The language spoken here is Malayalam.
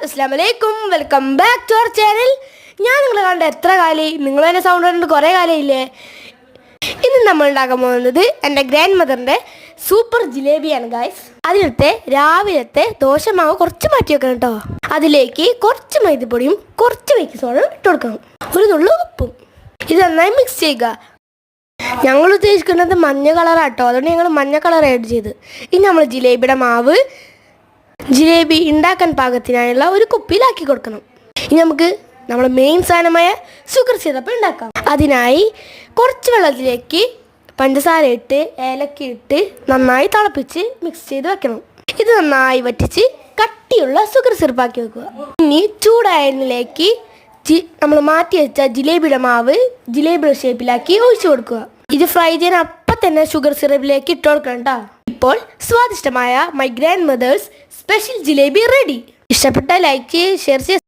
അസ്സലാമലൈക്കും, welcome back to our channel. ഞാൻ നിങ്ങളെ കണ്ട എത്ര കാലമായി, നിങ്ങൾ തന്നെ സൗണ്ട് കണ്ടിട്ട് കുറേ കാലമില്ലേ. ഇന്ന് നമ്മൾ ഉണ്ടാക്കാൻ പോകുന്നത് എൻ്റെ ഗ്രാൻഡ് മദറിൻ്റെ സൂപ്പർ ജിലേബിയാണ് ഗായ്സ്. അതിനകത്തെ രാവിലത്തെ ദോശമാവ് കുറച്ച് മാറ്റി വെക്കണം കേട്ടോ. അതിലേക്ക് കുറച്ച് മൈദപ്പൊടിയും കുറച്ച് ബേക്കിംഗ് സോഡയും ഇട്ട് കൊടുക്കണം, ഒരു നുള്ളു ഉപ്പും. ഇത് നന്നായി മിക്സ് ചെയ്യുക. ഞങ്ങൾ ഉദ്ദേശിക്കുന്നത് മഞ്ഞ കളറാട്ടോ, അതുകൊണ്ട് ഞങ്ങൾ മഞ്ഞ കളർ ആഡ് ചെയ്ത്. ഇനി നമ്മൾ ജിലേബിയുടെ മാവ് ജിലേബി ഉണ്ടാക്കാൻ പാകത്തിനായുള്ള ഒരു കുപ്പിയിലാക്കി കൊടുക്കണം. ഇനി നമുക്ക് നമ്മുടെ മെയിൻ സാധനമായ ഷുഗർ സിറപ്പ് ഉണ്ടാക്കാം. അതിനായി കുറച്ച് വെള്ളത്തിലേക്ക് പഞ്ചസാര ഇട്ട് ഏലക്ക ഇട്ട് നന്നായി തിളപ്പിച്ച് മിക്സ് ചെയ്ത് വെക്കണം. ഇത് നന്നായി വറ്റിച്ച് കട്ടിയുള്ള ഷുഗർ സിറപ്പാക്കി വെക്കുക. ഇനി ചൂടായ എണ്ണയിലേക്ക് നമ്മൾ മാറ്റി വെച്ച ജിലേബിയുടെ മാവ് ജിലേബിയുടെ ഷേപ്പിലാക്കി ഒഴിച്ചു കൊടുക്കുക. ഇത് ഫ്രൈ ചെയ്യാൻ അപ്പം തന്നെ ഷുഗർ സിറപ്പിലേക്ക് ഇട്ട് കൊടുക്കണം കേട്ടോ. ഇപ്പോൾ സ്വാദിഷ്ടമായ my grandmother's special jalebi ready. ഇഷ്ടപ്പെട്ട ലൈക്ക് ചെയ്യുക, ഷെയർ ചെയ്യുക.